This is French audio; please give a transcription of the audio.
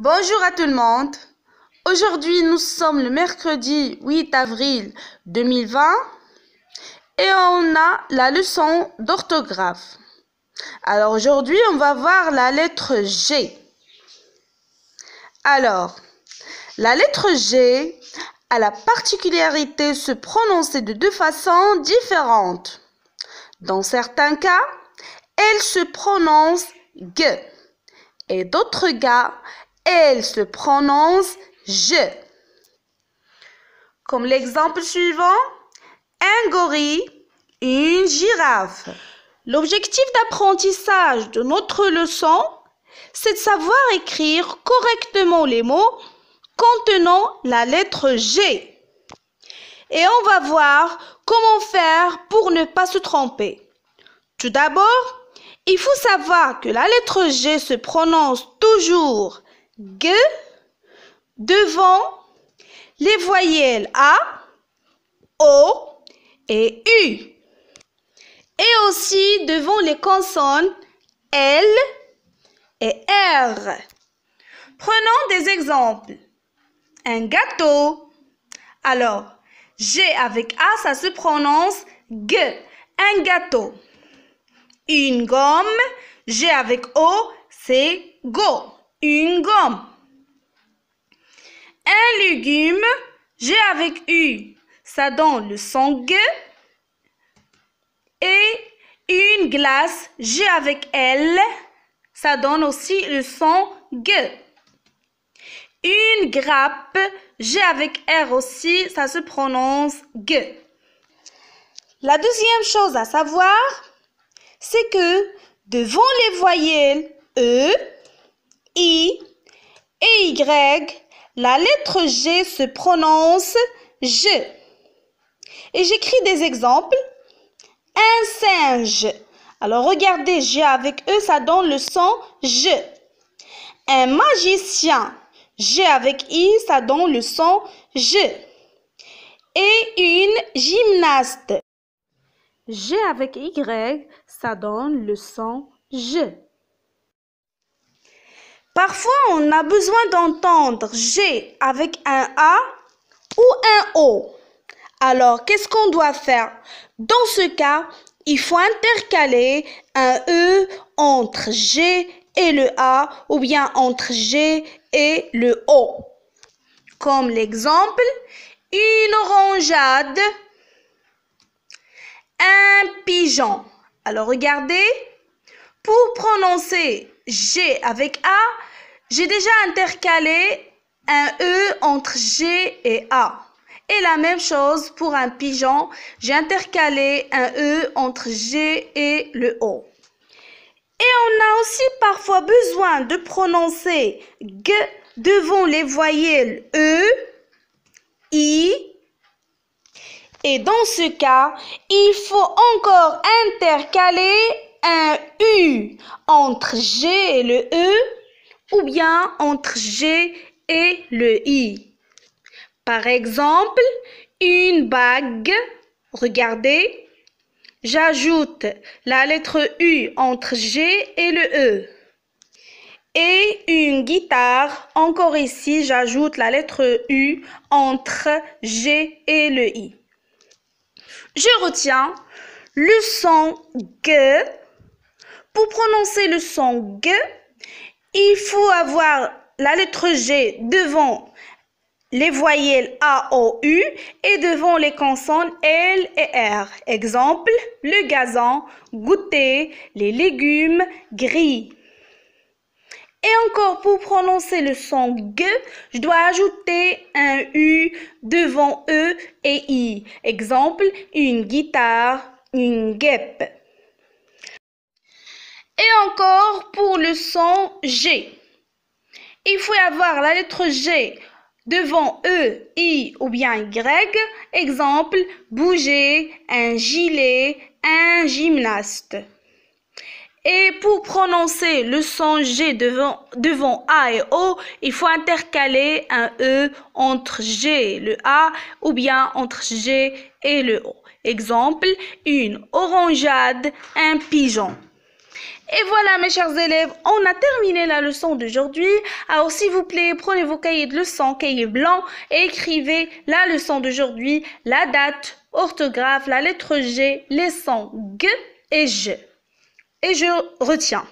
Bonjour à tout le monde. Aujourd'hui, nous sommes le mercredi 8 avril 2020 et on a la leçon d'orthographe. Alors aujourd'hui, on va voir la lettre G. Alors, la lettre G a la particularité de se prononcer de deux façons différentes. Dans certains cas, elle se prononce G et d'autres cas, elle se prononce je. Comme l'exemple suivant, un gorille, une girafe. L'objectif d'apprentissage de notre leçon, c'est de savoir écrire correctement les mots contenant la lettre G. Et on va voir comment faire pour ne pas se tromper. Tout d'abord, il faut savoir que la lettre G se prononce toujours G devant les voyelles A, O et U. Et aussi devant les consonnes L et R. Prenons des exemples. Un gâteau. Alors, G avec A, ça se prononce G. Un gâteau. Une gomme. G avec O, c'est Go. Une gomme. Un légume. G avec U, ça donne le son G. Et une glace. G avec L, ça donne aussi le son G. Une grappe. G avec R aussi, ça se prononce G. La deuxième chose à savoir, c'est que devant les voyelles E, I et Y, la lettre G se prononce je. Et j'écris des exemples. Un singe. Alors regardez, G avec E, ça donne le son je. Un magicien. G avec I, ça donne le son je. Et une gymnaste. G avec Y, ça donne le son je. Parfois, on a besoin d'entendre G avec un A ou un O. Alors, qu'est-ce qu'on doit faire? Dans ce cas, il faut intercaler un E entre G et le A ou bien entre G et le O. Comme l'exemple, une orangeade, un pigeon. Alors, regardez, pour prononcer G avec A, j'ai déjà intercalé un E entre G et A. Et la même chose pour un pigeon, j'ai intercalé un E entre G et le O. Et on a aussi parfois besoin de prononcer G devant les voyelles E, I. Et dans ce cas, il faut encore intercaler un U entre G et le E ou bien entre G et le I. Par exemple, une bague, regardez, j'ajoute la lettre U entre G et le E. Et une guitare, encore ici, j'ajoute la lettre U entre G et le I. Je retiens le son G. Pour prononcer le son G, il faut avoir la lettre G devant les voyelles A, O, U et devant les consonnes L et R. Exemple, le gazon, goûter, les légumes, gris. Et encore pour prononcer le son G, je dois ajouter un U devant E et I. Exemple, une guitare, une guêpe. Et encore pour le son G. Il faut avoir la lettre G devant E, I ou bien Y. Exemple, bouger, un gilet, un gymnaste. Et pour prononcer le son G devant A et O, il faut intercaler un E entre G et le A ou bien entre G et le O. Exemple, une orangeade, un pigeon. Et voilà mes chers élèves, on a terminé la leçon d'aujourd'hui. Alors s'il vous plaît, prenez vos cahiers de leçon, cahier blanc, et écrivez la leçon d'aujourd'hui, la date, orthographe, la lettre G, les sons G et J. Et je retiens.